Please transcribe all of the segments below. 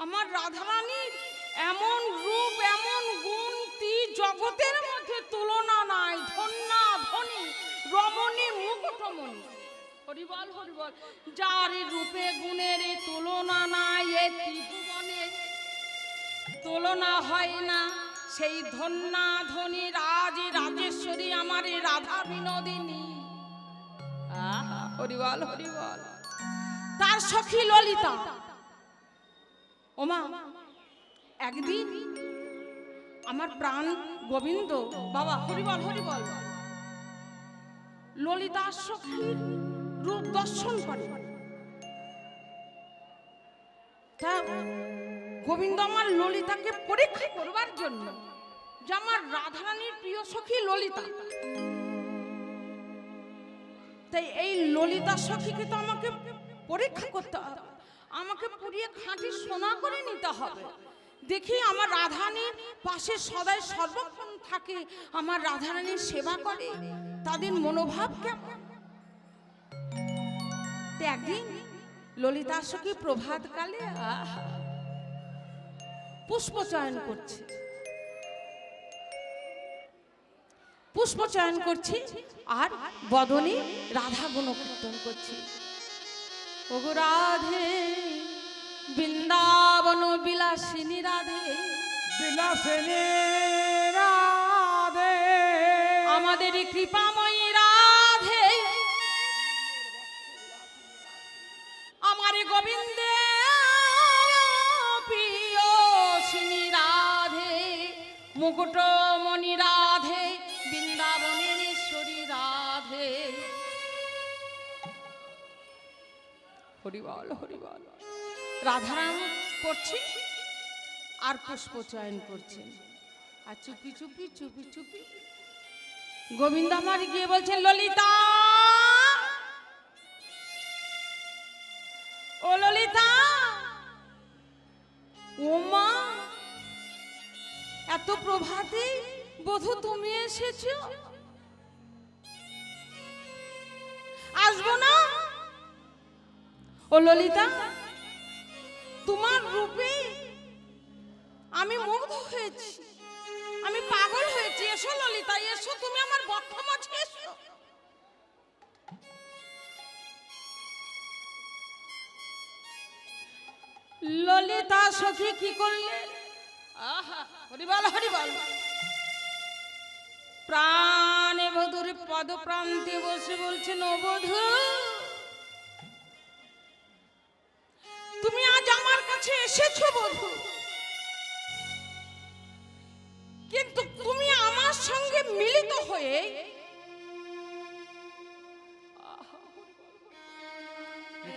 আমার রাধারানীর এমন রূপ এমন গুণ জগতের মধ্যে তুলনা নাই। ধন্যা ধনী রমণী মুকুটমণি, হরিবল হরিবল। যার রূপে গুণের তুলনা নাই, এ ত্রিভুবনে তুলনা হয় না। সেই ধন্যা ধনী রাজ রাজেশ্বরী আমার রাধা বিনোদিনী। আহা হরিবল হরিবল। তার সখী ললিতা। ওমা একদিন আমার প্রাণ গোবিন্দ বাবা হরিবল হরিবল ললিতা সখীর রূপ দর্শন করে। তা গোবিন্দ আমার ললিতাকে পরীক্ষা করবার জন্য, যে আমার রাধারানীর প্রিয় সখী ললিতা, তাই এই ললিতা সখীকে তো আমাকে পরীক্ষা করতে হবে, আমাকে পুড়িয়ে খাঁটি সোনা করে নিতে হবে। দেখি আমার রাধারানীর পাশে সদাই সর্বক্ষণ থাকে, আমার রাধারানীর সেবা করে, তাদের মনোভাব কেমন। একদিন ললিতা সখী প্রভাত কালে পুষ্প চয়ন করছে, পুষ্প চয়ন করছি আর বদনে রাধা গুণ কীর্তন করছি। ওগো রাধে বৃন্দাবন বিলাসিনী রাধে, বিলাসিনী রাধে, আমাদের কৃপাময়ী রাধে, আমার গোবিন্দে প্রিয়সিনী রাধে, মুকুটমণি রাধে, বৃন্দাবনেশ্বরী রাধে। হরিবল হরিবল। রাধারাম করছে আর পুষ্প চয়ন করছেন, আর চুপি চুপি চুপি চুপি গোবিন্দ আমার গিয়ে বলছেন, ললিতা ও ললিতা, ও মা, এত প্রভাতে বধূ তুমি এসেছো, আসবো না? ও ললিতা, তোমার রূপে আমি মুগ্ধ হয়েছি, আমি পাগল হয়েছি। এসো ললিতা এসো, তুমি আমার বক্ষ মাঝে এসো। ললিতা সখী কি করলে? আহা হরিবল হরিবল। প্রাণে বধূর পদ প্রান্তে বসে বলছেন, ও বধূ, তুমি আজ আমার কাছে এসেছো বধূ, কিন্তু তুমি আমার সঙ্গে মিলিত হয়ে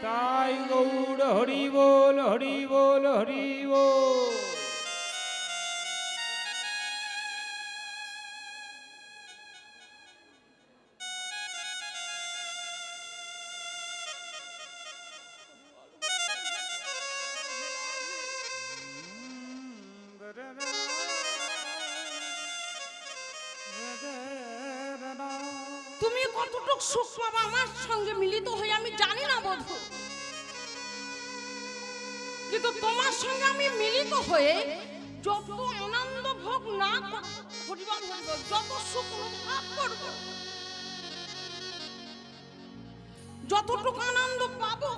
তাই গৌর হরি বল হরি বল হরি বল। তুমি কতটুক সুখ পাবা আমার সঙ্গে মিলিত হয়ে আমি জানি না বধূ, কিন্তু তোমার সঙ্গে আমি মিলিত হয়ে যত আনন্দ ভোগ না করিবার হইব, যত সুখ অনুভব করব, যতটুকু আনন্দ পাবো,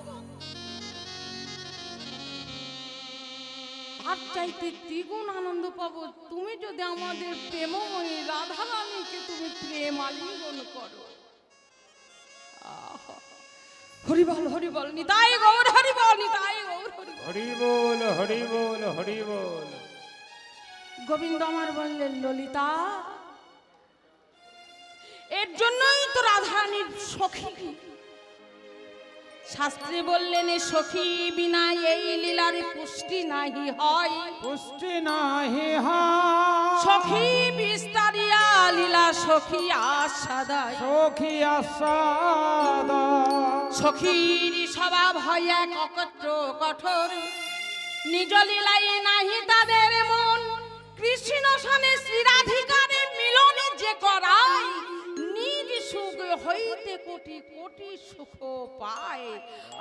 তার চাইতে দ্বিগুণ আনন্দ পাবো তুমি যদি আমাদের প্রেমময়ী রাধারানীকে তুমি প্রেম আলিঙ্গন করো। হরিবল হরিবল, নিতাই গৌর হরিবল, নিতাই গৌর হরিবল হরিবল হরিবল। গোবিন্দ আমার বললেন, ললিতা, এর জন্যই তো রাধারানীর সখী। শাস্ত্রে বললেন, সখী বিনা এই লীলার পুষ্টি নাহি হয়, পুষ্টি নাহি হয়। সখী বিস্তারিয়া লীলা সখী আস্বাদায়, সখী আস্বাদায়। সখীর স্বভাব হয় এক অকট্র কঠোর, নিজ লীলাই নাহি তাদের মন, কৃষ্ণ সনে শ্রী রাধিকারে মিলন যে করায়, নিজ সুখ হইতে কোটি কোটি সুখ পায়,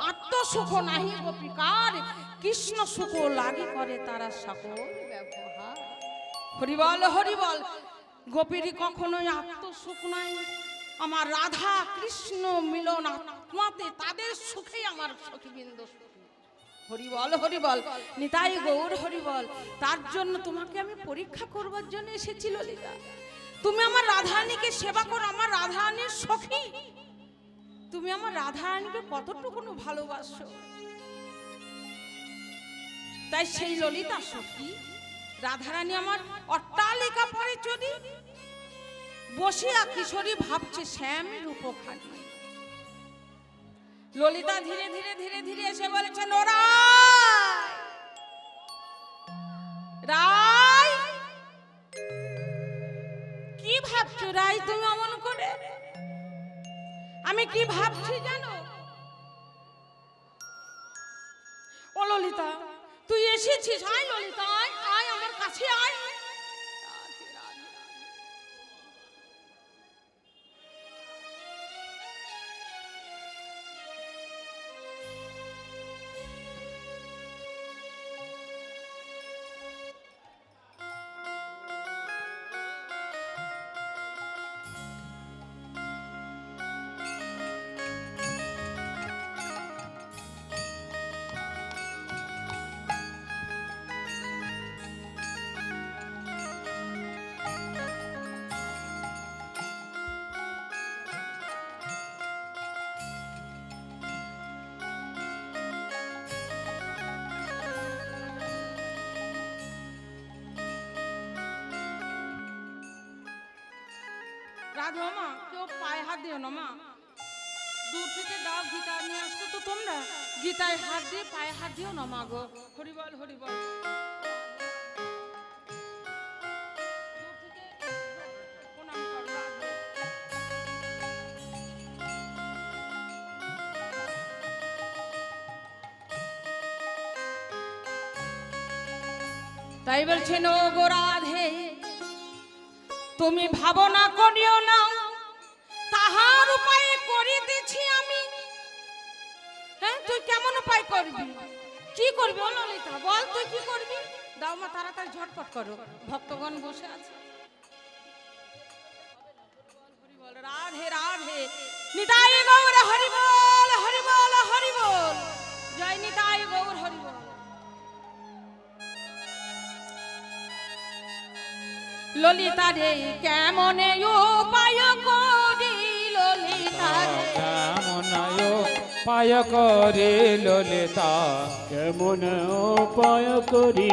আত্মসুখ নাহি গোপিকার, কৃষ্ণ সুখ লাগি করে তারা সকল ব্যবহার। হরিবল হরিবল, গোপীরই কখনোই আত্মসুখ নাই, আমার রাধা কৃষ্ণ মিলন আত্মাতে, তাদের সুখে আমার সখীবৃন্দ সুখী। হরিবল হরিবল, নিতাই গৌর হরিবল। তার জন্য তোমাকে আমি পরীক্ষা করবার জন্য এসেছি ললিতা। তুমি আমার রাধারানীকে সেবা করো, আমার রাধারানীর সখী, তুমি আমার রাধারানীকে কতটুকু ভালোবাসো। তাই সেই ললিতা সখী রাধারানী আমার অট্টালিকা পরে চলি, বসিয়া কিশোরী ভাবছে শ্যাম রূপখানি। ললিতা ধীরে ধীরে ধীরে ধীরে এসে বলেছে, রাই, কি ভাবছো রাই তুমি অমন করে? আমি কি ভাবছি জানো? ও ললিতা, তুই এসেছিস, আয় ললিতা, আয় আয় আমার কাছে আয়। রাধা মা, কেউ পায়ে হাত দিও না মা, দূর থেকে দাও গীতা নিয়ে আসতো তো তোমরা, গীতায় হাত দিয়ে পায়ে হাত দিও না মা গো। হরিবল হরিবল। তাই বলছেন ও গো রাধে, তুমি ভাবনা করিও না, তাহার উপায়ে করিতেছি আমি। হ্যাঁ, তুই কেমন উপায় করবি, কি করবি ও ললিতা, বল তুই কি করবি? দাও মা, তাড়াতাড়ি ঝটপট করো, ভক্তগণ বসে আছে। রাধে রাধে, নিতাই গৌর হরিবল হরিবল হরিবল, জয় নিতাই গৌর হরিবল। ললিতা রে কেমনে উপায় করি, ললিতা রে কেমন উপায় করি ললিতা, কেমন উপায় করি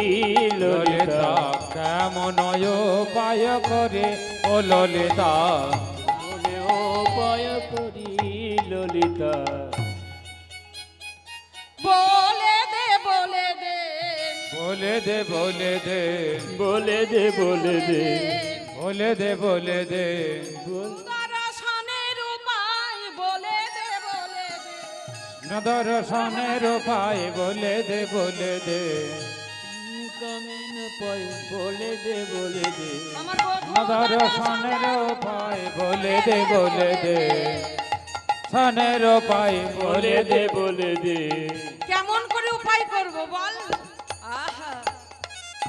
ললিতা, কেমন উপায় করে ও ললিতা, কেমন উপায় করি ললিতা, বলে দে বলে দে, বলে দে বলে দে, বলে দে বলে দে, বলে দে বলে দে, দর্শনের উপায় বলে দে বলে দে, দর্শনের উপায় বলে দে বলে দে, কেমন উপায় বলে দে বলে দে, আমার বধূ দর্শনের উপায় বলে দে বলে দে, সনের উপায় বলে দে বলে দে, কেমন করে উপায় করব বল? আহা,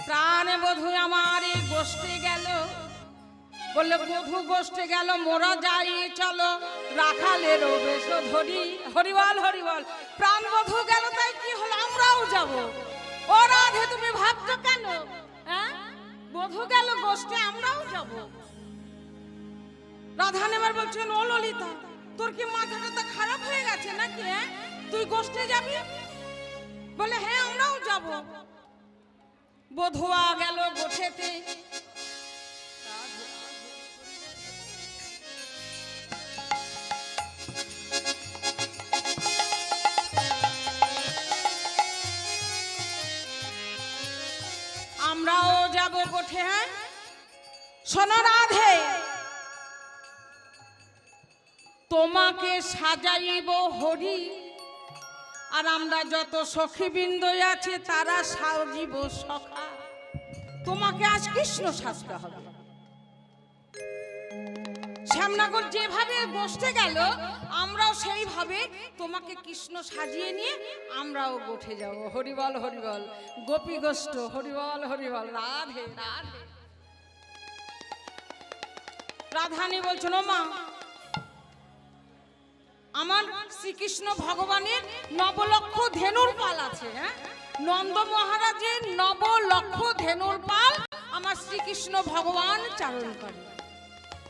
প্রাণে বধূ আমার এই গোষ্ঠী গেল, বললে বধূ গোষ্ঠী গেল, মোরা যাই চলো, রাখালের বেশ ধরি। হরিবল হরিবল, প্রাণ বধূ গেল, তাই কি হলো, আমরাও যাব। ও রাধে, তুমি ভাবছো কেন? হ্যাঁ, বধূ গেল গোষ্ঠী, আমরাও যাব। রাধা নেবার বলছেন, ও ললিতা, তোর কি মাথাটা খারাপ হয়ে গেছে নাকি? হ্যাঁ, তুই গোষ্ঠী যাবি? বলে হ্যাঁ, আমরাও যাব। বধুয়া গেল গোঠেতে, আমরাও যাব গোঠে। হ্যাঁ, শোনো রাধে, তোমাকে সাজাইব হরি, আর আমরা যত সখীবৃন্দ আছে তারা সাজিব সখা। তোমাকে আজ কৃষ্ণ সাজতে হবে। শ্যামনগর যেভাবে বসতে গেল আমরাও সেইভাবে তোমাকে কৃষ্ণ সাজিয়ে নিয়ে আমরাও উঠে যাব। হরিবল হরিবল, গোপী গোষ্ঠ হরিবল হরিবল, রাধে রাধে। রাধারানী বলছেন, ও মা, আমার শ্রীকৃষ্ণ ভগবানের নবলক্ষ ধেনুর পাল আছে। হ্যাঁ, নন্দ মহারাজের নবলক্ষ ধেনুর পাল আমার শ্রীকৃষ্ণ ভগবান চারণ করে।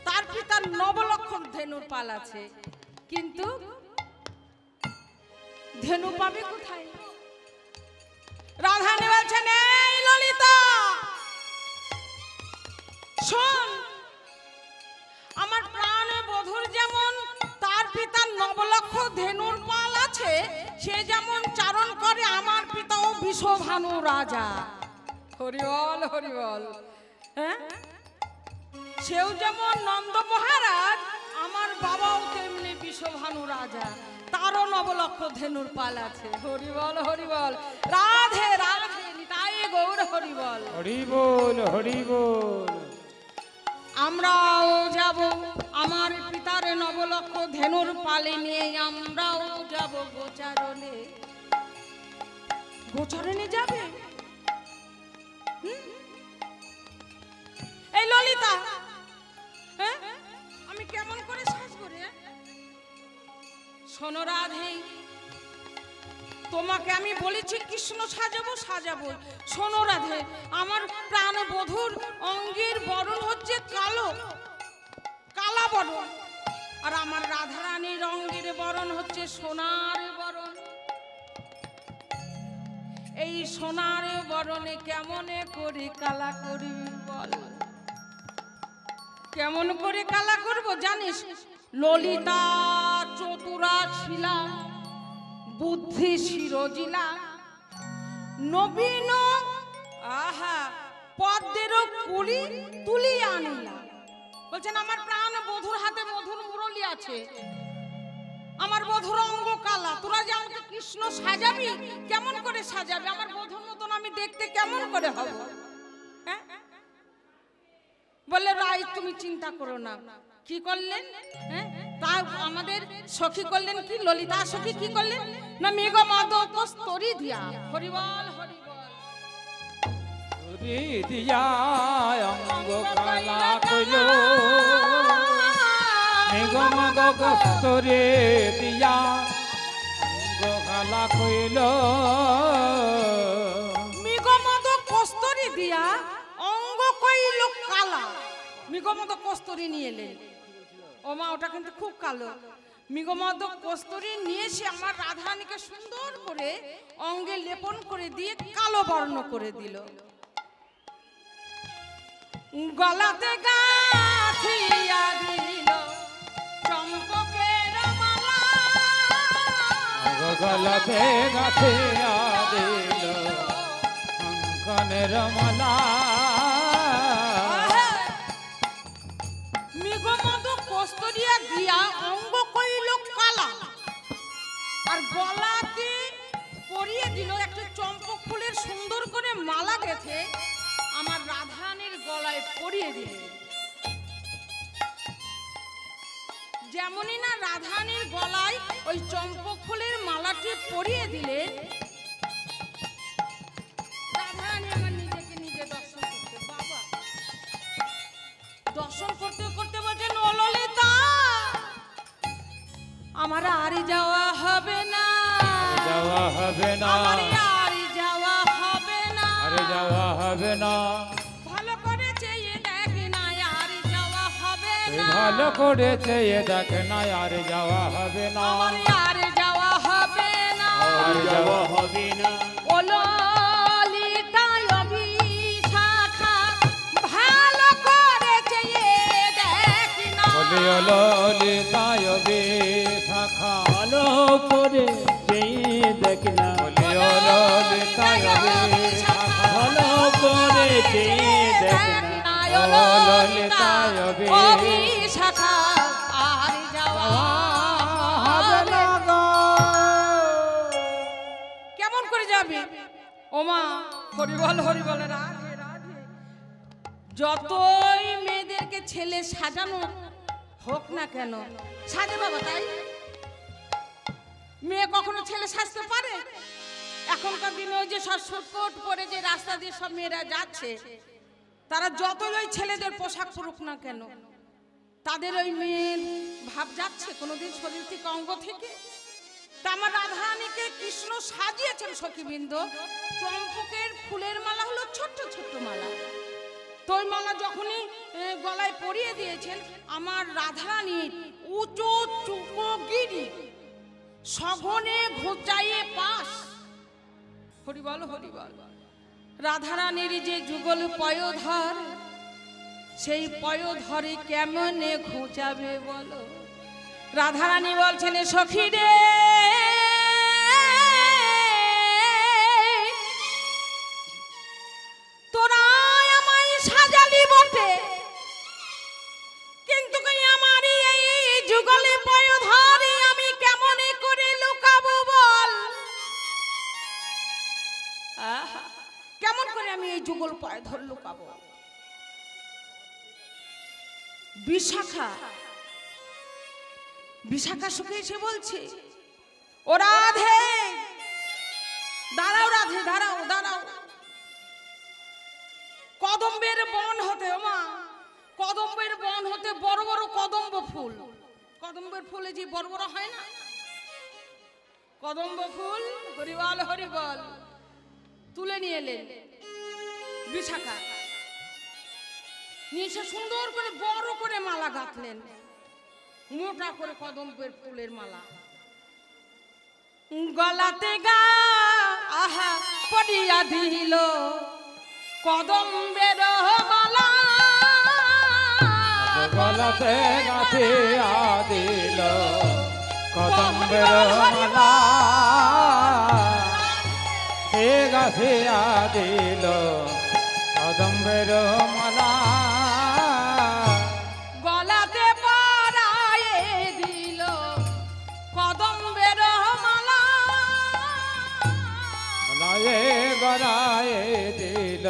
তার পিতার নবলক্ষ ধেনুর পাল আছে, কিন্তু ধেনু পাবে কোথায়? রাধারানী বলছেন, এই ললিতা শোন, আমার প্রাণ বধূর যেমন তার পিতার নবলক্ষ ধেনুর পাল আছে, সে যেমন চারণ করে আমার পিতাও বিষভানু রাজা। হরিবল হরিবল। হ্যাঁ, সেও যেমন নন্দ মহারাজ, আমার বাবাও তেমনি বিষভানু রাজা, তারও নবলক্ষ ধেনুর পাল আছে। হরিবল হরিবল, রাধে রাধে, নিতাই গৌর হরিবল। হরিবোল হরিবোল। আমরাও যাব আমার পিতার নবলক্ষ ধেনুর পালে নিয়ে, আমরাও যাব গোচারণে। গোচারণে যাবে? এই ললিতা, হ্যাঁ, আমি কেমন করে সাজবো রে? শোনো রাধে, তোমাকে আমি বলেছি কৃষ্ণ সাজাবো সাজাবো। শোনো রাধে, আমার প্রাণ বধূর অঙ্গের বরণ হচ্ছে কালো, কালা বরণ, আর আমার রাধারানীর অঙ্গের বরণ হচ্ছে সোনার বরণ। এই সোনার বরণে কেমন করে কালা করবি বল? কেমন করে কালা করব জানিস? ললিতা চতুরা ছিলা, বুদ্ধি শিরোজিলা, নবীন আহা পদ্মেরও কুলি তুলি আনিলা। বলছেন আমার প্রাণ বধুর হাতে মধুর মুরলি আছে, আমার বধুর অঙ্গ কালা, তোরা যে আমাকে কৃষ্ণ সাজাবি, কেমন করে সাজাবি? আমার বধুর মতন আমি দেখতে কেমন করে হব? হ্যাঁ, বললে রাই তুমি চিন্তা করো না। কি করলেন? হ্যাঁ, তা আমাদের সখী করলেন কি, ললিতা সখী কি করলেন না, মেঘ মাদ কস্তরি দিয়া। হরিবল হরিবল। হরি দিয়া অঙ্গ কালা কইল, মেঘমগ কস্তরে দিয়া অঙ্গ কালা কইল। মেঘ মাদ কস্তরি দিয়া অঙ্গ কইল কালা। মেঘ মাদ কস্তরি নিয়ে এলেন। ও মা, ওটা কিন্তু খুব কালো। মৃগমদ কস্তরি নিয়ে সে আমার রাধারানীকে সুন্দর করে অঙ্গে লেপন করে দিয়ে কালো বর্ণ করে দিল। গলাতে গাঁথিয়া দিল চম্পকের মালা, গলাতে গাথিয়া দিল অঙ্কনের মালা। মৃগমদ কস্তরিয়া দিয়া অঙ্গ কইল কালা, আর গলাতে পরিয়ে দিল একটা চম্পক ফুলের সুন্দর করে মালা গেথে আমার রাধারানীর গলায় পরিয়ে দিল। যেমনই না রাধারানীর গলায় ওই চম্পক ফুলের মালাটি পরিয়ে দিলে, রাধারানী আমার নিজেকে নিজে দর্শন করতে, বাবা দর্শন করতে করতে বলছেন, ও ললিতা, আমার আর যাওয়া হবে না, যাওয়া হবে না, আমার আর যাওয়া হবে না, আরে যাওয়া হবে না। ভালো করে চেয়ে দেখ না, আর যাওয়া হবে না, ভালো করেছে এ দেখ না, আর যাওয়া হবে না, আমার আর যাওয়া হবে না, আর যাওয়া হবে না। ও ললিতা অভিশাখা, ভালো করে চেয়ে দেখ না, বলি ও ললিতায় বিশাখা, ভালো করে চেয়ে দেখ না, বলি ও ললিতায় বিশাখা, ভালো করে চেয়ে দেখ না। ও ললিতায় অভিশাখা, আর যাওয়া হবে না। কেমন করে যাবে? ওমা, হরিবল হরিবল, রাধে রাধে। যতই মেয়েদেরকে ছেলে সাজানো হোক না কেন, সাজে বাবা, তাই মেয়ে কখনো ছেলে সাজতে পারে? এখনকার দিনে ওই যে সব সুটকোট পরে যে রাস্তা দিয়ে সব মেয়েরা যাচ্ছে, তারা যতই ওই ছেলেদের পোশাক পরুক না কেন, তাদের ওই মেয়ের ভাব যাচ্ছে কোনোদিন শরীর থেকে, অঙ্গ থেকে? তা আমার রাধারানীকে কৃষ্ণ সাজিয়েছেন সখীবৃন্দ, চম্পকের ফুলের মালা হলো ছোট্ট ছোট্ট মালা। তো ওই মালা যখনই গলায় পরিয়ে দিয়েছেন, আমার রাধারানীর উঁচু চুকো গিরি সঘনে ঘোচাইয়ে পাশ, হরিবল হরিবল। রাধারানীর যে যুগল পয়োধর, সেই পয়োধরে কেমনে ঘোচাবে বলো? রাধারানী বলছেন, সখী রে তোরা আমায় সাজালি বটে, কিন্তু আমার এই যুগলে পয়োধরে আমি কেমনে করে লুকাবো বল? কেমন করে আমি এই যুগল পয়োধর লুকাবো? বিশাখা সুখে এসে বলছে, ও রাধে, দাঁড়াও রাধে, দাঁড়াও দাঁড়াও। কদম্বের বন হতে, মা, কদম্বের বন হতে বড় বড় কদম্ব ফুল, কদম্বের ফুলে যে বড় বড় হয় না, কদম্ব ফুল, হরিবল হরিবল, তুলে নিয়ে এলেন বিশাখা। নিয়ে এসে সুন্দর করে বড় করে মালা গাঁথলেন, মোটা করে কদম্বের ফুলের মালা। গলাতে গা আহা পড়িয়া দিল কদম্বের মালা, গলাতে গাঁথিয়া দিল কদম্বের মালা, হে গাঁথিয়া দিল কদম্বের মালা, গলাতে পরায়ে দিল কদম্বের মালা, গলায়ে গলায়ে দিল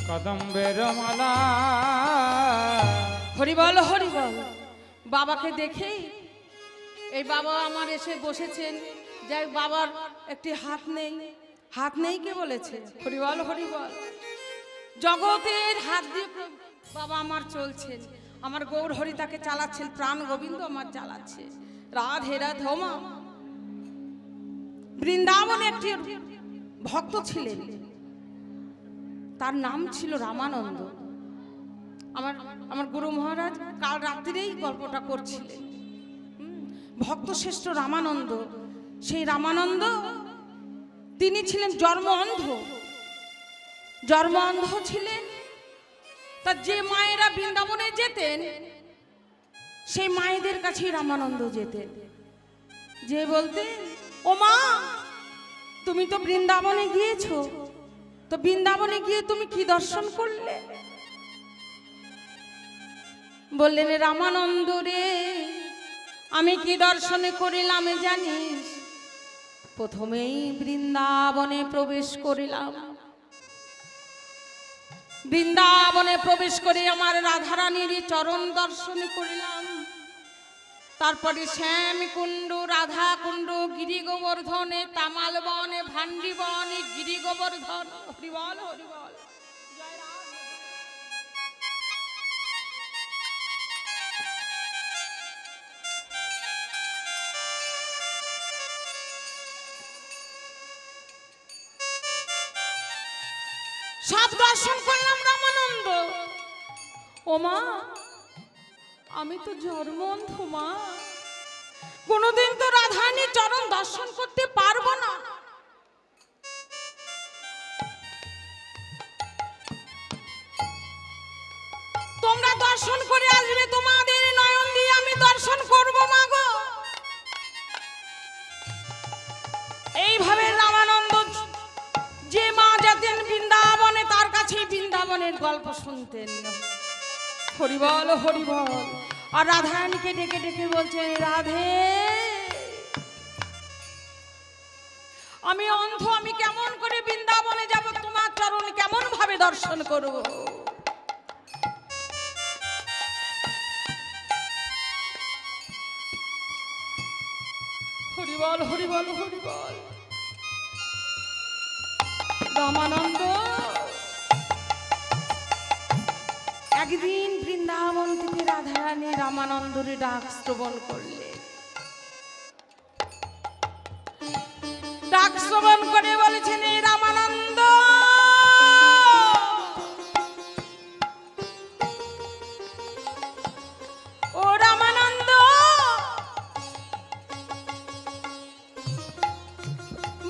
কদম্বের মালা। হরিবল হরিবল। বাবাকে দেখেই এই বাবা আমার এসে বসেছেন, যাই বাবার একটি হাত নেই, হাত নেই কে বলেছে? হরিবল হরিবল। জগতের হাত দিয়ে বাবা আমার চলছেন, আমার গৌর হরি তাকে চালাচ্ছেন, প্রাণ গোবিন্দ আমার চালাচ্ছে। রাধে রাধে। মা, বৃন্দাবনে একটি ভক্ত ছিলেন, তার নাম ছিল রামানন্দ। আমার গুরু মহারাজ কাল রাত্রিরেই গল্পটা করছিলেন। ভক্ত শ্রেষ্ঠ রামানন্দ, সেই রামানন্দ তিনি ছিলেন জন্ম অন্ধ, জন্ম অন্ধ ছিলেন। তা যে মায়েরা বৃন্দাবনে যেতেন, সেই মায়েদের কাছেই রামানন্দ যেতেন, যে বলতেন, ও মা, তুমি তো বৃন্দাবনে গিয়েছো, তো বৃন্দাবনে গিয়ে তুমি কি দর্শন করলে? বললেন, রামানন্দ রে, আমি কি দর্শনে করিলাম জানিস? প্রথমেই বৃন্দাবনে প্রবেশ করিলাম, বৃন্দাবনে প্রবেশ করে আমার রাধারানীর চরণ দর্শন করিলাম। তারপরে শ্যাম কুণ্ড, রাধা কুণ্ড, গিরি গোবর্ধনে, তামাল বনে, ভান্ডি বনে, গিরি গোবর্ধন। হরিবল হরিবল। সব দর্শন করলাম রামানন্দ। ও মা, আমি তো জন্মন্ধ মা, কোনোদিন তো রাধারানীর চরণ দর্শন করতে পারবো না। তোমরা দর্শন করে আসবে, তোমাদের নয়ন দিয়ে আমি দর্শন করবো মা গো। এইভাবে রামানন্দ, যে মা যেতেন বৃন্দাবনে, তার কাছেই বৃন্দাবনের গল্প শুনতেন। হরিবল হরিবল। আর রাধারানীকে ডেকে ডেকে বলছেন, রাধে, আমি অন্ধ, আমি কেমন করে বৃন্দাবনে যাব, তোমার চরণ কেমন ভাবে দর্শন করব? বল, হরি বল, হরি বল। রামানন্দ একদিন বৃন্দাবন থেকে রাধারানী রামানন্দরে ডাক শ্রবণ করলে। ডাক শ্রবণ করে বলেছেন, এই রামানন্দ, ও রামানন্দ,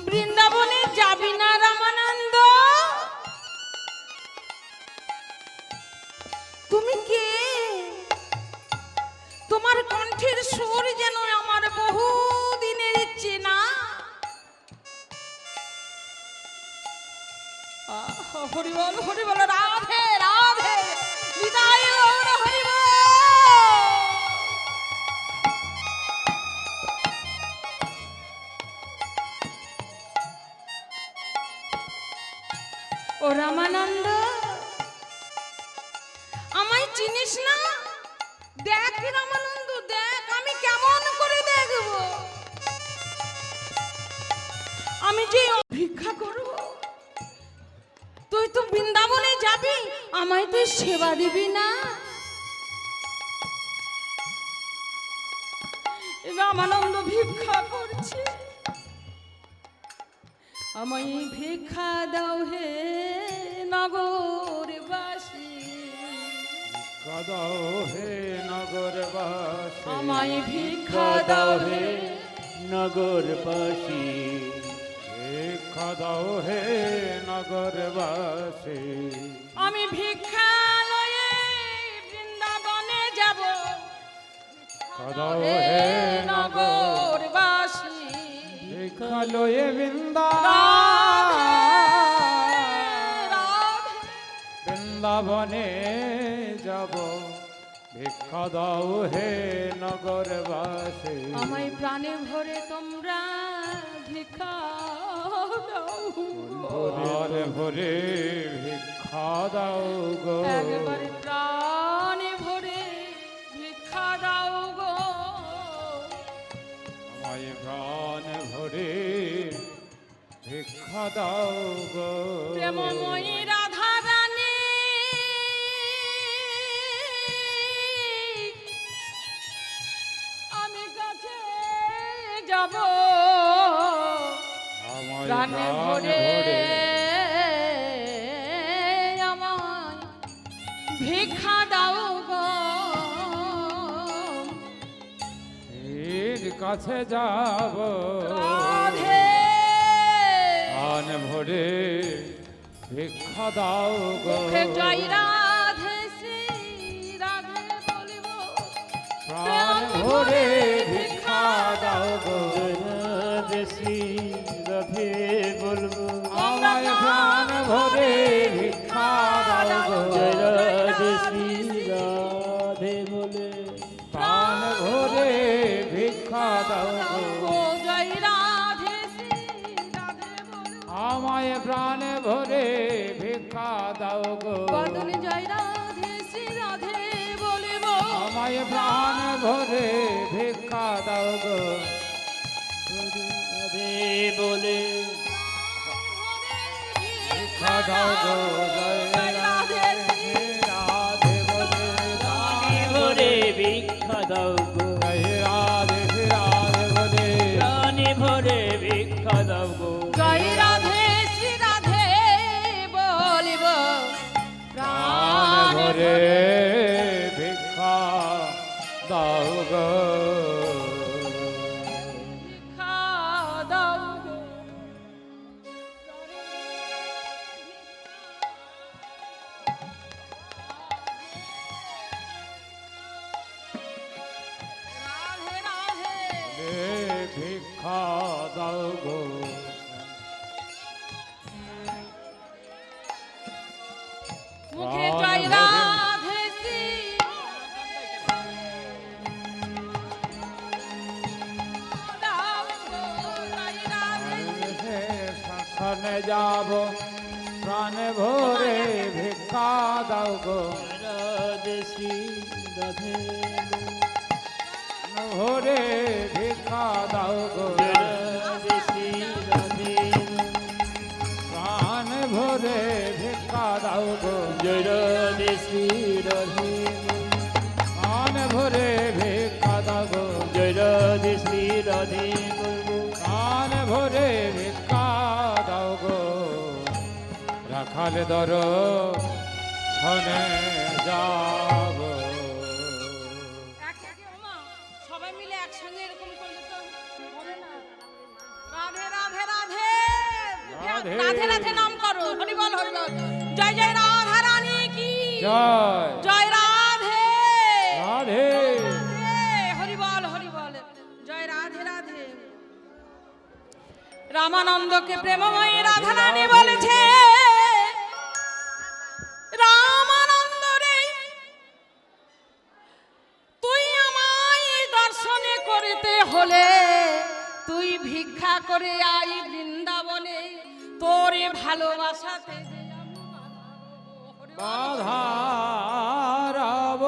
বৃন্দাবনে যাবি না রামানন্দ? তুমি কে? তোমার কণ্ঠের সুর যেন আমার বহু দিনের চেনা। হরি বল, হরি বল, রাধে রাধে, নিতাই গৌর হরি বল। ও রামানন্দ, আমায় চিনিস না? দেখ রামানন্দ, দেখ আমি কেমন করে দেখব। আমি যে ভিক্ষা করব, তুই তো বৃন্দাবনে যাবি, আমায় তুই সেবা দিবি না? রামানন্দ ভিক্ষা করছে, আমায় ভিক্ষা দাও হে নগরবাসী, দাও হে নগরবাসী, আমায় ভিক্ষা দাও হে নগরবাসী, ভিক্ষা দাও হে নগরবাসী। আমি ভিক্ষা লয়ে বৃন্দাবনে যাব, দাও হে হে নগরবাসী। ভিক্ষা লয়ে বৃন্দাবনে যাব, ভিক্ষা দাও হে নগরবাসী। আমায় প্রাণে ভরে তোমরা ভিক্ষা দাও, প্রাণে ভরে ভিক্ষা দাও গো, একবারে প্রাণে ভরে ভিক্ষা দাও গো। আমায় প্রাণ ভরে ভিক্ষা দাও গো। প্রেমময়ী রাধা রানী, আমি কাছে যাব, আমায় প্রাণে প্রাণ ভরে ভরে আমায় ভিক্ষা দাও গো। এর কাছে যাব, রাধে প্রাণ ভরে ভিক্ষা দাও গো। মুখে জয় রাধে শ্রী রাধে বলিব, প্রাণ ভরে ভিক্ষা দাও গো। রাধে শ্রী রাধে বলবো, আমায় প্রাণ ভরে ভিক্ষা দাও গো। জয় রাধে শ্রী রাধে বলে, প্রাণ ভরে ভিক্ষা দাও গো। ও জয় রাধে শ্রী রাধে বলিব, আমায় প্রাণ ভরে ভিক্ষা দাও গো। বদনে জয় রাধে শ্রী রাধে বলিব, আমায় প্রাণ ভরে ভিক্ষা দাও গো। রাধে বলে, ভিক্ষা দাও গো। জয় রাধে রাধে বলে, প্রাণে ভরে ভিক্ষা দাও গো, জয় রাধে রাধে বলে, প্রাণে ভরে ভিক্ষা দাও গো। জয় রাধে শ্রী রাধে বলিব, প্রাণ ভরে ভিক্ষা দাও গো। ভিক্ষা দাও গো। রাধে রাধে ভিক্ষা দাও গো। মুখে জয় রাধে শ্রী দাও গো, জয় রাধে শ্মশানে যাব, প্রাণ ভরে ভিক্ষা দাও গো। রাধে শ্রী রাধে ভরে ভিক্ষা দাও গো জয় শ্রী রাধে প্রাণ ভরে ভিক্ষা দাও গো জয় রাধে শ্রী রাধে প্রাণ ভরে ভিক্ষা দাও গো জয় রাধে শ্রী রাধে প্রাণ ভরে ভিক্ষা দাও গো রাখাল দর ছনে যাব সবাই মিলে একসঙ্গে এরকম করলে তো হবে না। রাধে রাধে রাধে রাধে। রাধে রাধে নাম করো, হরি বল হরি বল। জয় জয় রাধা রানী কি জয় জয় রাধে রাধে রাধে, হরি বল হরি বল। জয় রাধে রাধে। রামানন্দকে প্রেমময়ী রাধা রানী বলেছে, রামানন্দ রে তুই আমায় দর্শনে করিতে হলে তুই ভিক্ষা করে আই বৃন্দাবনে, তোরে ভালোবাসাতে যে আমি বাধা রব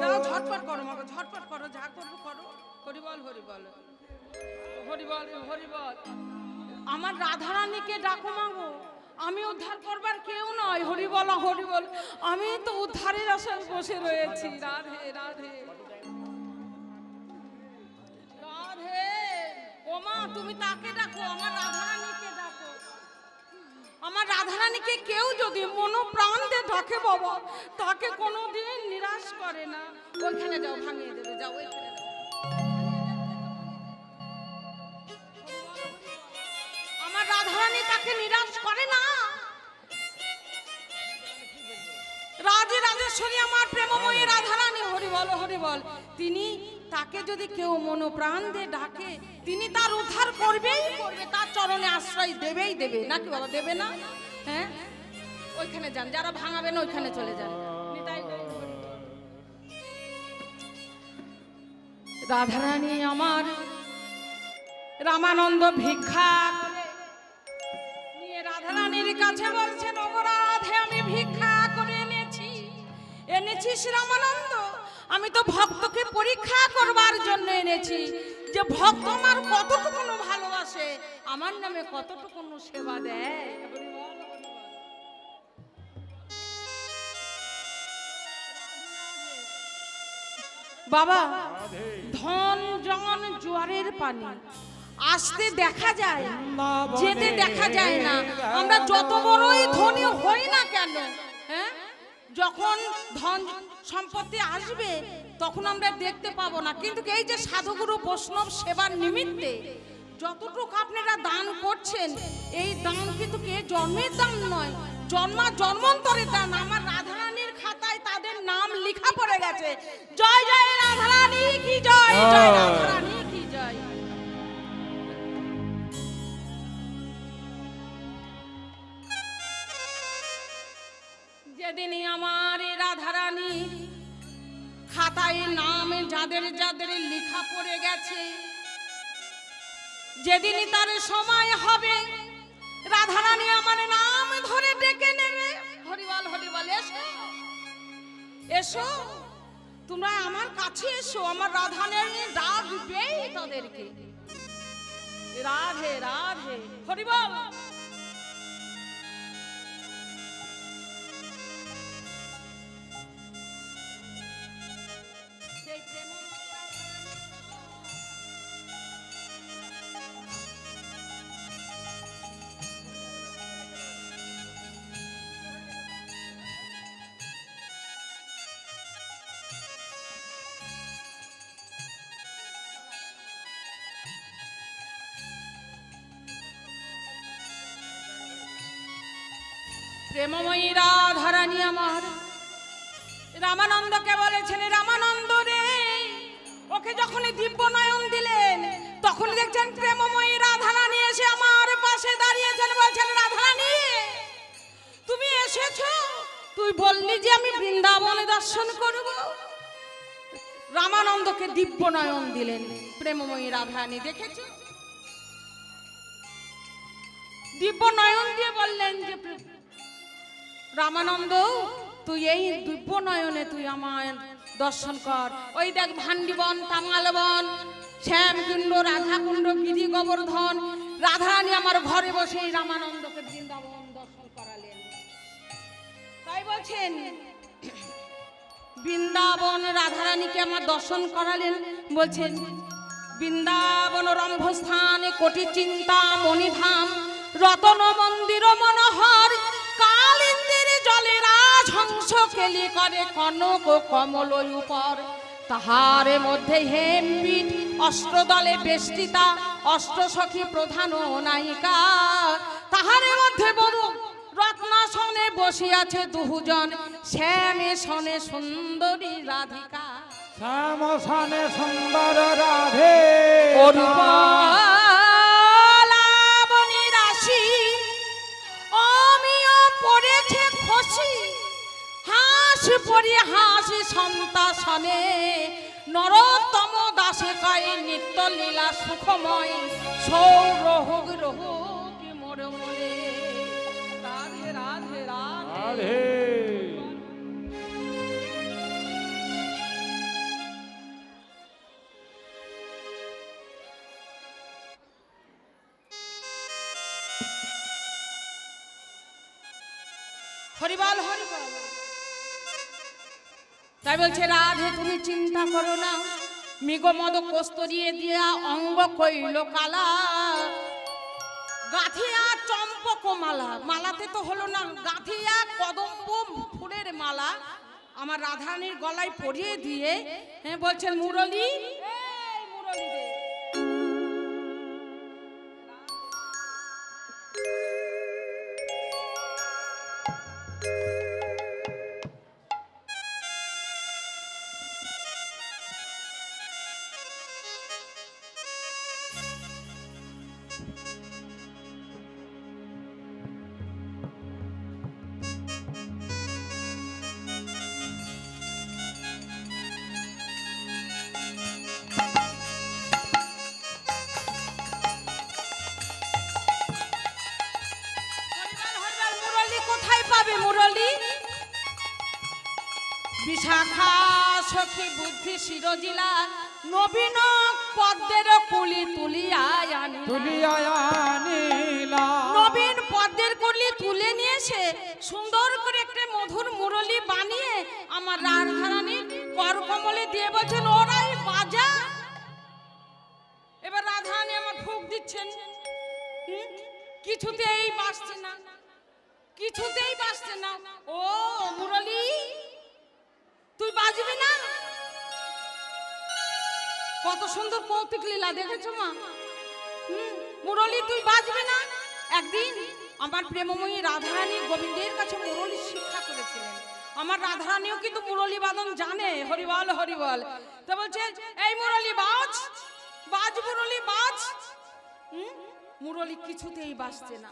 দাও, ঝটপট করো মাগো, ঝটপট করো, যা করবো করো। হরি বল হরি বল হরি বল হরি বল। আমার রাধারানীকে ডাকো মাগো, আমি উদ্ধার করবার কেউ নয়। হরি বল হরি বল, আমি তো উদ্ধারের আশায় বসে রয়েছি। রাধে রাধে রাধে। ও মা, তুমি তাকে ডাকো, আমার রাধারানীকে ডাকো। আমার রাধারানীকে কেউ যদি মনো প্রাণ দিয়ে ডাকে বাবা, তাকে কোনোদিন নিরাশ করে না। ওইখানে যাও, ভাঙিয়ে দেবে, যাও ওইখানে যাও। আমার রাধারানী তাকে নিরাশ করে না। রাজে রাজেশ্বরী আমার প্রেমময়ী রাধারানী, হরি বল হরি বল। তিনি তাকে যদি কেউ মনোপ্রাণ দিয়ে ডাকে, তিনি তার উদ্ধার করবেই করবে, তার চরণে আশ্রয় দেবেই দেবে। নাকি বাবা, দেবে না? হ্যাঁ, ওইখানে যান, যারা ভাঙাবেন ওইখানে চলে যান। নিতাই গৌর হরি বল। রাধারানী আমার রামানন্দ ভিক্ষা করে নিয়ে রাধারানীর কাছে বলছেন, ওগো রাধে আমি ভিক্ষা করে এনেছিস রামানন্দ, আমি তো ভক্তকে পরীক্ষা করবার জন্য এনেছি যে ভক্ত আমার কতটুকু ভালোবাসে, আমার নামে কতটুকু সেবা দেয়। বাবা, ধন জন জোয়ারের পানি আসতে দেখা যায়, যেতে দেখা যায় না। আমরা যত বড়ই ধনী হই না কেন, হ্যাঁ, যখন ধন সম্পত্তি আসবে তখন আমরা দেখতে পাবো না। কিন্তু এই যে সাধুগুরু বৈষ্ণব সেবার নিমিত্তে যতটুকু আপনারা দান করছেন, এই দান কিন্তু কে জন্মের দান নয়, জন্মান্তরের দান। আমার রাধারানীর খাতায় তাদের নাম লেখা পড়ে গেছে। জয় জয় রাধারানী কি জয়, জয় রাধারানী কি জয়। যেদিনই আমার রাধারানী খাতায় নাম যাদের যাদের লেখা পড়ে গেছে, যেদিনই তার সময় হবে রাধারানী আমার নাম ধরে ডেকে নেবে। হরিবল হরিবল, এসো এসো, তোমরা আমার কাছে এসো। আমার রাধারানী ডাকবেই তাদেরকে। রাধে রাধে, হরিবল। প্রেমময়ী রাধারানী আমার রামানন্দকে বলেছেন, রামানন্দ রে, ওকে যখন দিব্য নয়ন দিলেন তখন দেখছেন প্রেমময়ী রাধারানী এসে আমার পাশে দাঁড়িয়েছেন। বলছেন, রাধারানী তুমি এসেছো, তুই বললি যে আমি বৃন্দাবনে দর্শন করব। রামানন্দকে দিব্য নয়ন দিলেন প্রেমময়ী রাধারানী, দেখেছো? দিব্য নয়ন দিয়ে বললেন যে রামানন্দ, তুই এই দিব্য নয়নে তুই আমার দর্শন কর। ওই দেখ ভান্ডিবন, তামালবন, শ্যামকুণ্ড, রাধাকুণ্ড, গিরি গোবর্ধন, রাধারানী আমার ঘরে বসে রামানন্দকে বৃন্দাবন দর্শন করালেন। তাই বলছেন বৃন্দাবন রাধারানীকে আমার দর্শন করালেন। বলছেন বৃন্দাবন রম্ভস্থানে কোটি চিন্তা মণিধাম, রতন মন্দির মনোহর, কালিন্দির জলে রাজহংস কেলি করে কনক কমল উপর। তাহার মধ্যে হেমপীঠ অষ্টদলে বেষ্টিতা, অষ্টসখী প্রধান নায়িকা। তাহার মধ্যে বধূ রত্নাসনে বসিয়াছে দুজন, শ্যামে সনে সুন্দরী রাধিকা। শ্যামসনে সুন্দর রাধে লাবণী রাশি অমিয় পড়েছে খসি, হাস পরি হাসি সন্তাসনে, নরোত্তম দাসে কয় নিত্য লীলা সুখময়, সৌরহুগ রহুক মোরে মোরে। রাধে রাধে রাধে রাধে। হরিবল হরিবল। তাই বলছে রাধে তুমি চিন্তা করো না, মৃগ মদ কস্তরিয়ে দিয়া অঙ্গ কইল কালা, গাঁথিয়া চম্পক মালা, মালাতে তো হলো না, গাঁথিয়া কদম্ব ফুলের মালা আমার রাধারানীর গলায় পরিয়ে দিয়ে বলছেন মুরলী, এই মুরলী দে। মুরলী বিশাখা সখী বুদ্ধি শিরজিলা, নবীন পদ্মের কুলি তুলিয়া আনিলা। নবীন পদ্মের কুলি তুলে নিয়েছে, সুন্দর করে একটা মধুর মুরলী বানিয়ে আমার রাধারানীর করকমলে দিয়ে বলছেন ওরাই বাজা। এবার রাধারানী আমার ফুঁক দিচ্ছেন, কিছুতেই বাজছে না, কিছুতেই বাজছে না। ও মুরলী তুই বাজবি না? কত সুন্দর কৌতুক লীলা দেখেছো মা? মুরলী তুই বাজবি না? একদিন আমার প্রেমময়ী রাধারানী গোবিন্দের কাছে মুরলী শিক্ষা করেছিলেন। আমার রাধারানীও কিন্তু মুরলী বাদন জানে। হরিবল হরিবল। তো বলছে এই মুরলী বাজ, বাজ মুরলী বাজ। মুরলী কিছুতেই বাজছে না।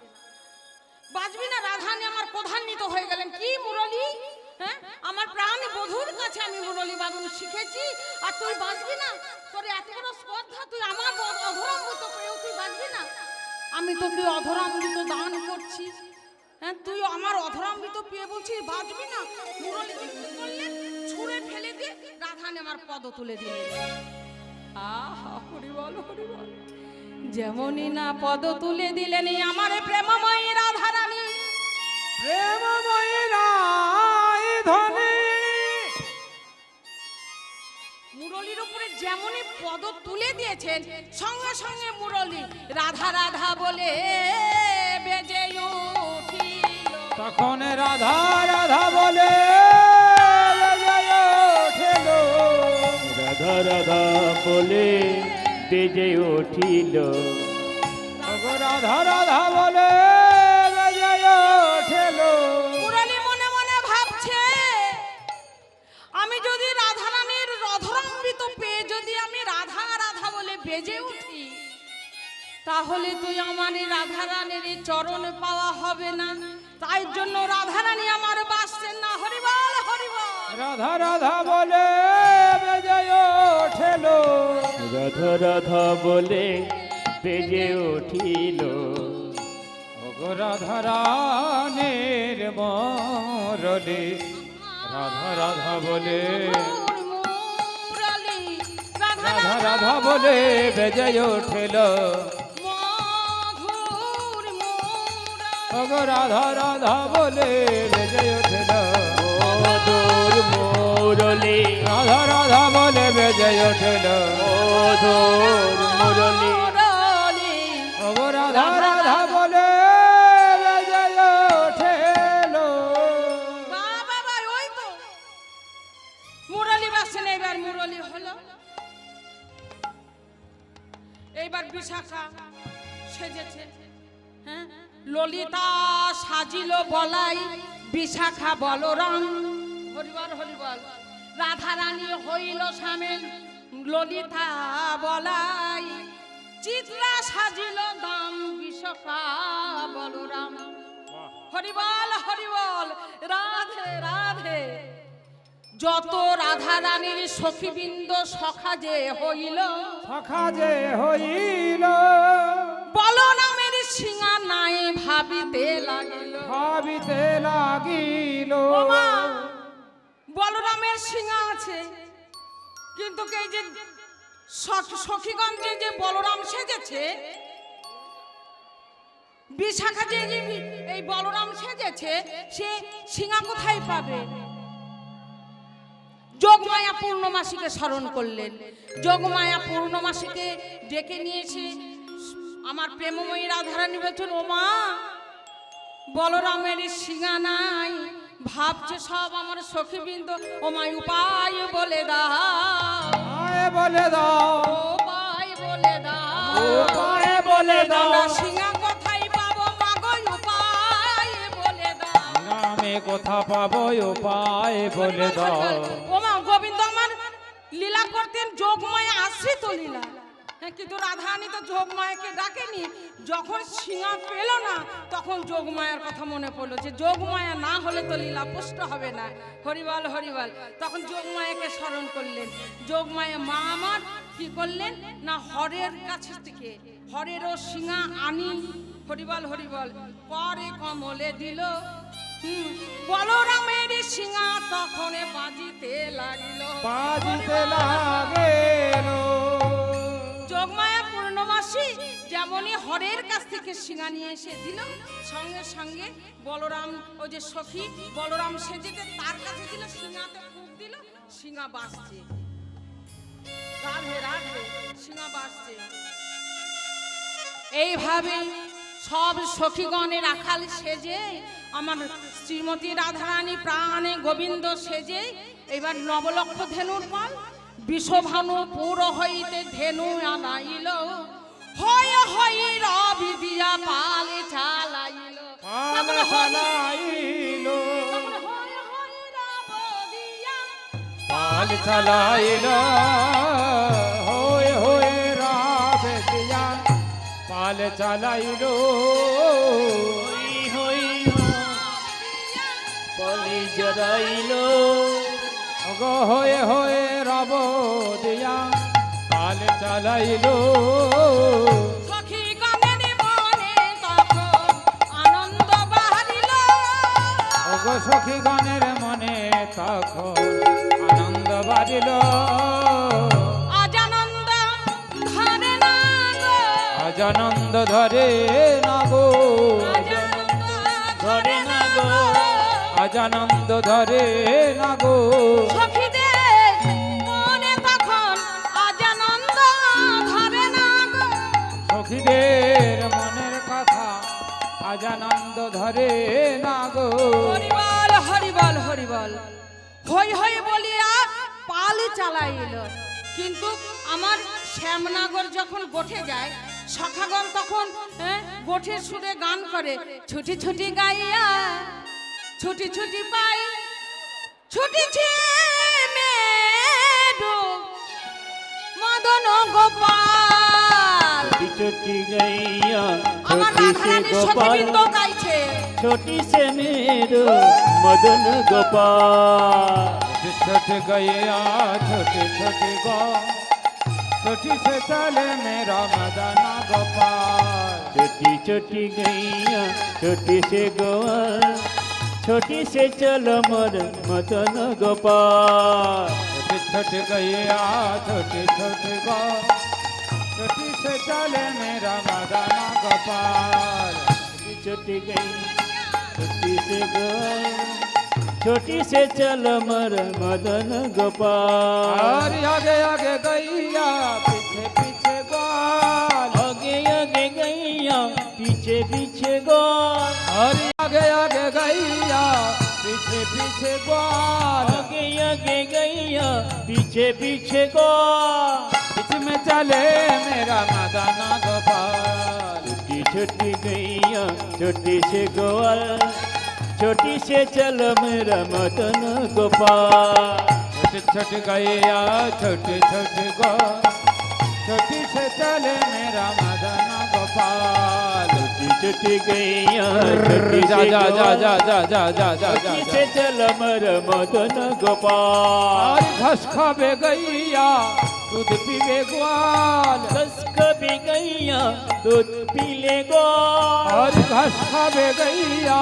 বাজবি না? রাধারানী আমার প্রধান্বিত হয়ে গেলেন। কি মুরলী? হ্যাঁ, আমার প্রাণ বধূর কাছে আমি মুরলী বাদন শিখেছি, আর তুই বাজবি না? তোর এত বড় শ্রদ্ধা, তুই আমার অধরামৃত পেয়েও তুই বাজবি না? আমি তোকে অধরামৃত দান করছি, হ্যাঁ তুই আমার অধরামৃত পেয়ে বলছিস বাজবি না? মুরলীকে কি করলেন? ছুঁড়ে ফেলে দিয়ে রাধারানী আমার পদ তুলে দিলেন। আহা হরিবল হরিবল। যেমনই না পদ তুলে দিলেন আমার প্রেমময়ী রাধারানী, প্রেমময়ী রাধারানী মুরলীর উপরে যেমনই পদ তুলে দিয়েছেন, সঙ্গে সঙ্গে মুরলী রাধা রাধা বলে বেজে উঠিল। তখন রাধা রাধা বলে বেজে উঠিল। রাধা রাধা বলে বেজে উঠিল। রাধা রাধা বলে বেজে উঠিল। মুরলী মনে মনে ভাবছে, আমি যদি রাধারানীর অধরামৃত পেয়ে যদি আমি রাধা রাধা বলে বেজে উঠি, তাহলে তুই আমার রাধারানীর চরণ পাওয়া হবে না। তাই জন্য রাধারানী আমার বাসছেন না। হরিবল হরিবল। রাধা রাধা বলে বেজে উঠিল। রাধা রাধা বলে বেজে উঠিল। রাধা রানীর মুরলী রাধা রাধা বলে রাধা রাধা বলে বেজে উঠল মধুর মুরারি ওগো রাধা রাধা বলে বেজে উঠল মধুর মুরলি রাধা রাধা বলে বেজে উঠল মধুর মুরলি মুরারি ওগো রাধা রাধা বলে বেজে উঠল বাবা ওই তো মুরলি বাসেন এবার মুরলি হলো এইবার বিশাখা সেজেছে হ্যাঁ ললিতা সাজিল বলাই বিশাখা বলরাম হরিবল হরিবল রাধা রানী হইল সামিল ললিতা বলাই চিত্রা সাজিল দাম বিশাখা বলরাম হরিবল হরিবল রাধে রাধে যত রাধা রানীর সখীবৃন্দ সখা যে হইল সখা যে হইল বলরামের সিঙা নাই ভাবিতে লাগিল ভাবিতে লাগিল ওমা, বলরামের সিঙা আছে কিন্তু এই যে সখীগঞ্জে যে বলরাম সেজেছে বিশাখা যে এই বলরাম সেজেছে সে সিঙা কোথায় পাবে যোগমায়া পূর্ণমাসীকে স্মরণ করলেন যোগমায়া পূর্ণমাসীকে ডেকে নিয়েছে আমার প্রেমময়ী রাধারানী বলছেন ওমা বলরামের সিঙা নাই ভাবছে সব আমার সখীবৃন্দ ওমায় উপায় বলে দাও আয় বলে দাও উপায় বলে দাও উপায় বলে দাও আমরা সিঙা কোথায় পাবো মাগো উপায় বলে দাও নামে কথা পাবো উপায় বলে দাও ওমা গোবিন্দ আমার লীলা করতেন যোগমায়া আশ্রিত লীলা হ্যাঁ কিন্তু রাধারানী তো যোগমায়াকে ডাকেনি যখন সিঙা পেল না তখন যোগমায়ার কথা মনে পড়লো যে যোগমায়া না হলে তো লীলা পুষ্ট হবে না হরিবল হরিবল তখন যোগমায়াকে স্মরণ করলেন যোগমায়া মা আমার কি করলেন না হরের কাছে থেকে হরেরও সিঙা আনি হরিবল হরিবল পরে কমলে দিল বলরামের সিঙা তখন বাজিতে লাগিল বাজিতে লাগেল যোগমায়া পূর্ণমাসী যেমনই হরের কাছ থেকে সিঙা নিয়ে এসে দিল সঙ্গে সঙ্গে বলরাম ওই যে সখী বলরাম সেজেতে তার কাছে দিল সিঙাতে ফুঁক দিল সিঙা বাজছে রাধে রাধে সিঙা বাজছে এইভাবে সব সখীগণের আখাল সেজে আমার শ্রীমতী রাধারানী প্রাণে গোবিন্দ সেজে এবার নবলক্ষ ধেনুর পাল বিষভানু পুর হইতে ধেনু আনাইল হয় হয় রবি দিয়া পালে চালাইল পাল চালাইল হয় হয় রব দিয়া পাল চালাইল হয়ে হয়ে রাবে দিয়া পাল চালাইল হই হই বলি জড়াইল গো হয়ে হয়ে রব দিয়া পাল চালাইল সখী গণের মনে তখন আনন্দ বাহারিল গো সখী গণের মনে তখন আনন্দ বাড়িল আজানন্দ ধরে না গো আজানন্দ ধরে না গো আজানন্দ ধরে না গো আজানন্দ ধরে না গো সখীদের মনে তখন আজানন্দ ধরে না গো সখীদের মনের কথা আজানন্দ ধরে না গো হরিবল হরিবল হরিবল হই হই বলিয়া পাল চালাইল কিন্তু আমার শ্যামনগর যখন গোঠে যায় সখাগণ তখন গোঠের সুরে গান করে ছুটি ছুটি গাইয়া ছুটি ছুটি পাই ছুটিছে মেরু মদন গোপাল চটি গাইয়া আমার ছোটি সে রাধারানীর গোপাল সখীবৃন্দ গাইছে छोटी से मेरो मदन गोपाल छोटे गैया छोटे छोटे गो छोटी से चले मेरा मदन गोपाल छोटी छोटी गैया छोटी से गोवाल छोटी से चलो मोर मदन गोपाल छोटे छोटी गैया छोटी छोटी गौ छोटी से चले मेरा मदन गोपाल छोटी गई छोटी से गई छोटी से चल मर मदन गोपाल और आगे आगे गैया पीछे पीछे ग्वाल आगे आगे गैया पीछे पीछे गोल और आगे आगे गैया पीछे पीछे ग्वाल आगे आगे गैया पीछे पीछे गोल बीच में चले मेरा मदन गोपाल छोटी छोटी गैया छोटी से गोल छोटी से चल मेरा मदन गोपाल छोटी छोटी गैया छोटी छोटी ग्वाल छोटी से चले मेरा मदन गोपाल छोटी छोटी गैया छोटी जा से जा जा जा जा जा जा जा छोटी से चल मेरा मदन गोपाल और घास खावे गैया दूध पीवे ग्वाल दस कभी गैया दूध पी ले गोल और घास खावे गैया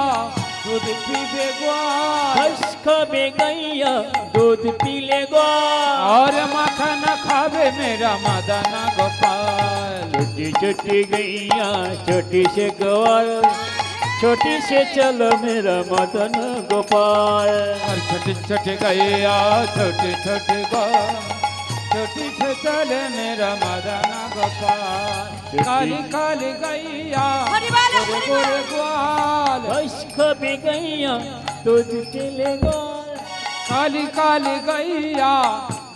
दूध पीवे ग्वाल घास खावे गैया दूध पी ले गोल और माखन खावे मेरा मदन गोपाल छोटी छोटी गैया छोटी से गोल छोटी से चल मेरा मदन गोपाल और छोटी छोटी गैया छोटी छोटी ग्वाल छोटी से चले मेरा मदन गोपाल काली काली गैया गोरे गोरे ग्वाल घास खावे गैया दूध पी ले गोल काली काली गैया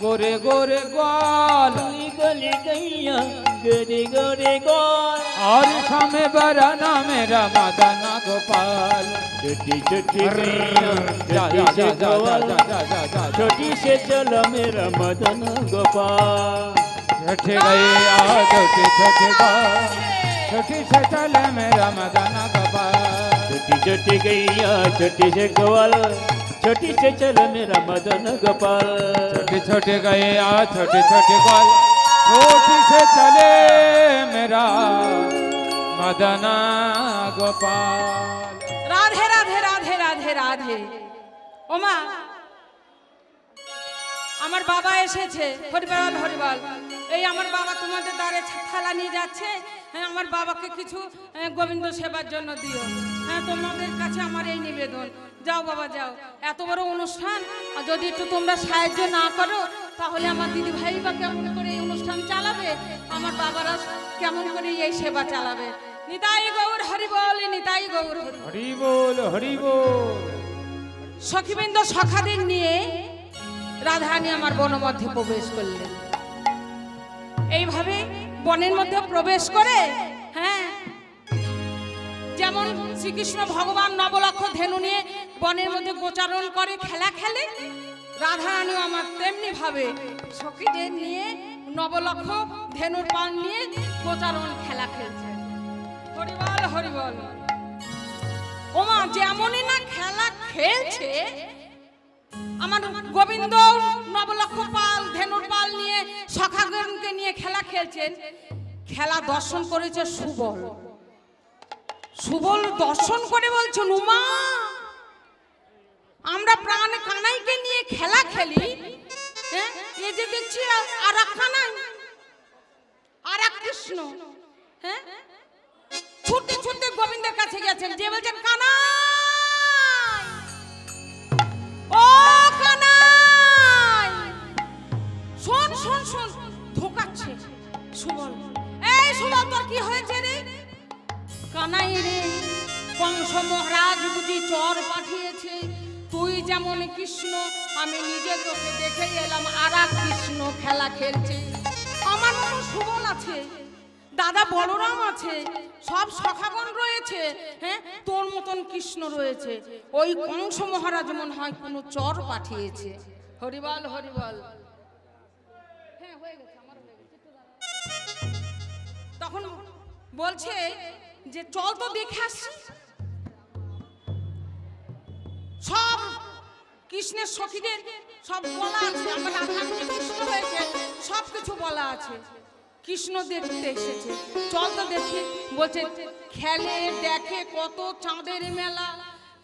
गोरे गोरे ग्वाल गली गली गैया गोरे गोरे गोल और समय बराना मेरा मदन गोपाल छोटी छोटी गैया जा छोटी जा से जा जा गोल जा जा जा जा छोटी से चल मेरा मदन गोपाल छोटी गैया छोटी छोटी ग्वाल छोटी से चले मेरा मदन गोपाल छोटी छोटी गैया छोटी से गोल छोटी से चल मेरा मदन गोपाल छोटी छोटी गैया छोटी छोटी ग्वाल छोटी से चले मेरा मदन गोपाल রাধে রাধে রাধে রাধে রাধে ওমা আমার বাবা এসেছে হরিবল হরিবল এই আমার বাবা তোমাদের দ্বারে থালা নিয়ে যাচ্ছে হ্যাঁ আমার বাবাকে কিছু গোবিন্দ সেবার জন্য দিও হ্যাঁ তোমাদের কাছে আমার এই নিবেদন যাও বাবা যাও এত বড় অনুষ্ঠান আর যদি একটু তোমরা সাহায্য না করো তাহলে আমার দিদি ভাই বা কেমন করে এই অনুষ্ঠান চালাবে আমার বাবারা কেমন করে এই সেবা চালাবে নিতাই গৌর হরিবল নিতাই গৌর হরি হরি বল হরি বল সখীবৃন্দ সখাদের নিয়ে রাধারানী আমার বনের মধ্যে প্রবেশ করলেন এইভাবে বনের মধ্যে প্রবেশ করে হ্যাঁ যেমন শ্রীকৃষ্ণ ভগবান নবলক্ষ ধেনু নিয়ে বনের মধ্যে গোচারণ করে খেলা খেলে রাধারানীও আমার তেমনি ভাবে সখীদের নিয়ে নবলক্ষ ধেনুর পান নিয়ে গোচারণ খেলা খেলছে হরিবল হরিবল ওমা যেমনই না খেলা খেলছে আমার গোবিন্দ নবলক্ষ পাল ধেনুর পাল নিয়ে সখাগণকে নিয়ে খেলা খেলছেন খেলা দর্শন করেছে সুবল সুবল দর্শন করে বলছেন উমা আমরা প্রাণ কানাইকে নিয়ে খেলা খেলি হ্যাঁ এই যে দেখছি আর এক কানাই আর এক কৃষ্ণ হ্যাঁ ছুটতে ছুটতে গোবিন্দের কাছে গেছেন যে বলছেন কানাই ও কানাই শোন শোন শোন ধোকাচ্ছে সুবল এই সুবল তোর কি হয়েছে রে কানাই রে কংস মহারাজ বুঝি চর পাঠিয়েছে তুই যেমন কৃষ্ণ আমি নিজে তোকে দেখে এলাম আর এক কৃষ্ণ খেলা খেলছে আমার মতো সুবল আছে দাদা বলরাম আছে সব সখাগণ রয়েছে হ্যাঁ তোর মতন কৃষ্ণ রয়েছে ওই কংস মহারাজ মনে হয় কোনো চর পাঠিয়েছে হরিবল হরিবল হ্যাঁ হয়ে গেছে আমার হয়ে গেছে একটু দাঁড়াও। তখন বলছে যে চল তো দেখে আসি সব কৃষ্ণের সখীদের সব বলা আছে আমার রাধারানী কৃষ্ণ হয়েছে সব কিছু বলা আছে কৃষ্ণ দেখতে এসেছে চল তো দেখি বলছে খেলে দেখে কত চাঁদের মেলা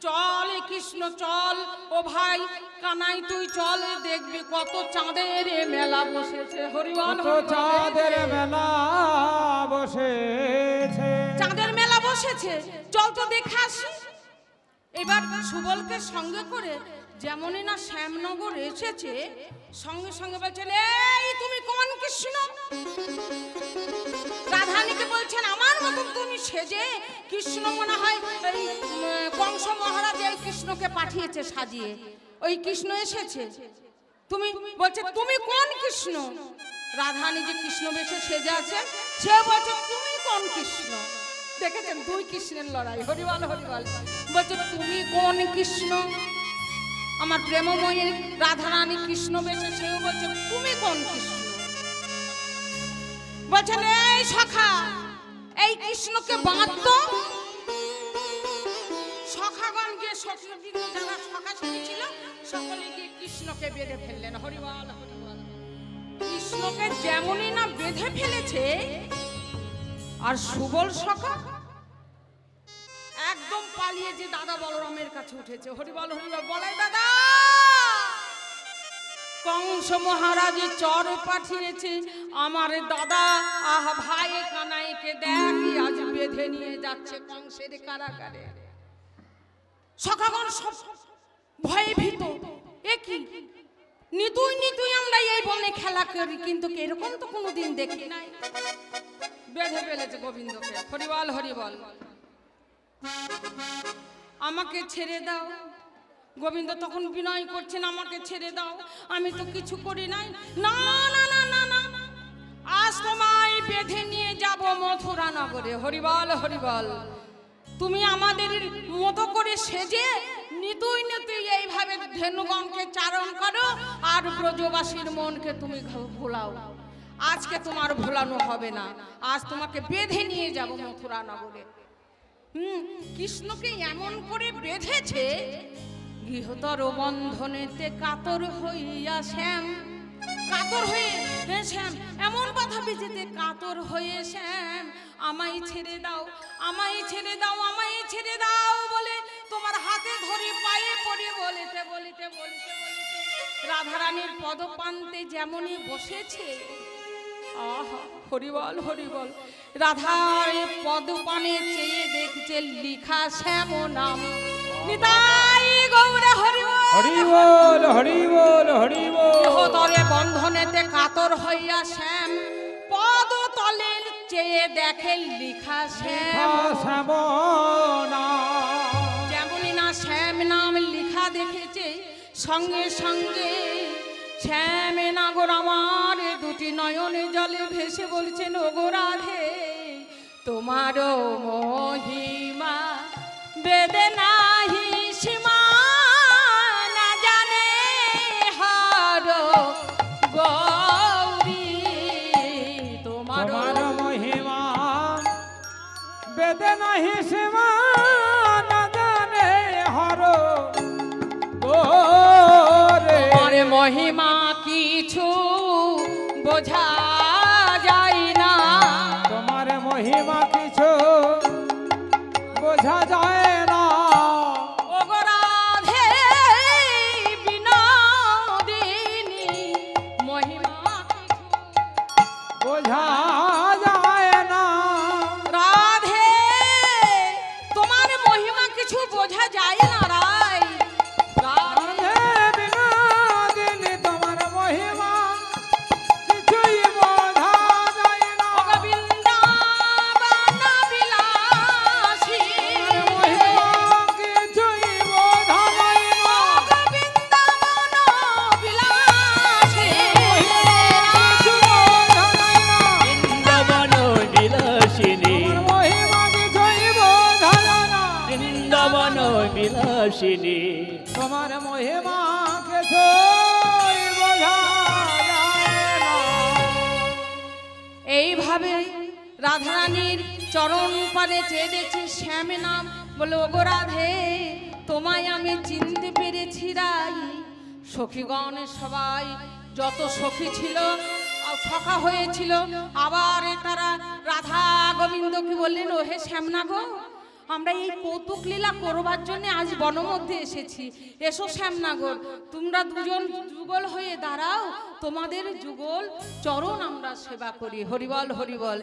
চল এ কৃষ্ণ চল, ও ভাই কানাই তুই চল, দেখবি কত চাঁদের এ মেলা বসেছে। হরিবল কত চাঁদের মেলা বসেছে। চাঁদের মেলা বসেছে, চল তো দেখে আসি। এবার সুবলকে সঙ্গে করে যেমনই না শ্যামনগর এসেছে, সঙ্গে সঙ্গে বলছেন, এই তুমি কোন কৃষ্ণ? রাধারানীকে বলছেন, আমার মতন তুমি সেজে, কৃষ্ণ মনে হয় এই কংস মহারাজ এই কৃষ্ণকে পাঠিয়েছে সাজিয়ে, ওই কৃষ্ণ এসেছে। তুমি বলছে তুমি কোন কৃষ্ণ? রাধারানী যে কৃষ্ণ বেশে সেজে আছে, সে বলছে তুমি কোন কৃষ্ণ? দেখেছেন দুই কৃষ্ণের লড়াই। হরিবল হরিবল। বলছে তুমি কোন কৃষ্ণ? আমার প্রেমময়ী রাধারানী কৃষ্ণ বেশে, সেও বলছে তুমি কোন কৃষ্ণ? বলছেন এই সখা, এই কৃষ্ণকে বাঁধত। সখাগণ গিয়ে সখীবৃন্দ যারা সখা সখী ছিল, সকলে গিয়ে কৃষ্ণকে বেঁধে ফেললেন। হরিবল হরিবল। কৃষ্ণকে যেমনই না বেঁধে ফেলেছে, আর সুবল সখা একদম পালিয়ে যে দাদা বলরামের কাছে উঠেছে। হরিবল হরিবল। বলাই দাদা, কংস মহারাজ চর পাঠিয়েছে আমার দাদা ভাই কানাইকে, দেখি আজ বেঁধে নিয়ে যাচ্ছে কংসের কারাগারে। সখাগণ সব ভয়ে ভীত। এ কি নিতুই নিতুই আমরা এই বনে খেলা করি, কিন্তু এরকম তো কোনোদিন দেখি নাই। বেঁধে ফেলেছে গোবিন্দকে। হরিবল হরিবল। আমাকে ছেড়ে দাও। গোবিন্দ তখন বিনয় করছেন, আমাকে ছেড়ে দাও, আমি তো কিছু করি নাই। না না না না না, আজ তোমায় বেঁধে নিয়ে যাব মথুরা নগরে। হরিবল হরিবল। তুমি আমাদের মতো করে সেজে নিতুই নিতুই এইভাবে ধেনুগণকে চারণ করো, আর ব্রজবাসীর মনকে তুমি ভোলাও। আজকে তোমার ভোলানো হবে না, আজ তোমাকে বেঁধে নিয়ে যাব মথুরা নগরে। কৃষ্ণকে এমন করে বেঁধেছে, গৃহতর বন্ধনেতে কাতর হইয়া শ্যাম, কাতর হয়ে শ্যাম এমন কথা বেজেতে কাতর হয়ে শ্যাম, আমায় ছেড়ে দাও, আমায় ছেড়ে দাও, আমায় ছেড়ে দাও বলে তোমার হাতে ধরে পায়ে পড়ে বলিতে বলিতে বলিতে বলিতে রাধারানীর পদপান্তে যেমনই বসেছে। আহা হরিবল হরিবল। রাধার পদপানে চেয়ে দেখছে লিখা শ্যাম নাম। নিতাই গৌর হরিবল হরিবল হরিবল হরিবল। তলে বন্ধনেতে কাতর হইয়া শ্যাম, পদ তলে চেয়ে দেখে লিখা শ্যাম নাম। যেমনই না শ্যাম নাম লিখা দেখেছে, সঙ্গে সঙ্গে শ্যাম নাগর আমার দুটি নয়নে জলে ভেসে বলছেন, ওগো রাধে তোমারও মহিমা বেদে নাহি সীমা, না জানে হার গৌরী তোমার মহিমা বেদে নাহি সীমা, না জানে হর গোরে। তোমার মহিমা কিছু বোঝা যায় না, তোমার মহিমা কিছু বোঝা যায় না। ওগো রাধে বিনোদিনী মহিমা কিছু বোঝা যায় না। রাধে তোমার মহিমা কিছু বোঝা যায় না রাই। রাধে বিনোদিনী তোমার মহিমা কিছুই বোঝা যায় না। ওগো বৃন্দাবন বিলাসী মহিমা কিছুই বোঝা যায় না। ওগো বৃন্দাবন বিলাসী কিছু বোঝা যায় না। বৃন্দাবন বিলাসিনী, মহিমা কিছুই বোঝা যায় না। বৃন্দাবন বিলাসিনী। তোমার মহিমা কিছুই বোঝা যায় না। এইভাবে রাধারানীর চরণ পানে চেয়ে দেখছি শ্যাম নাম। বলে ওগো রাধে তোমায় আমি চিনতে পেরেছি রাই। সখীগণ সবাই যত সখী ছিল সখা হয়েছিল, আবার তারা রাধা গোবিন্দকে বললেন, ও হে শ্যামনা গো, আমরা এই কৌতুক লীলা করবার জন্য আজ বনমধ্যে এসেছি। এসো শ্যামনগর, তোমরা দুজন যুগল হয়ে দাঁড়াও, তোমাদের যুগল চরণ আমরা সেবা করি। হরিবল হরিবল।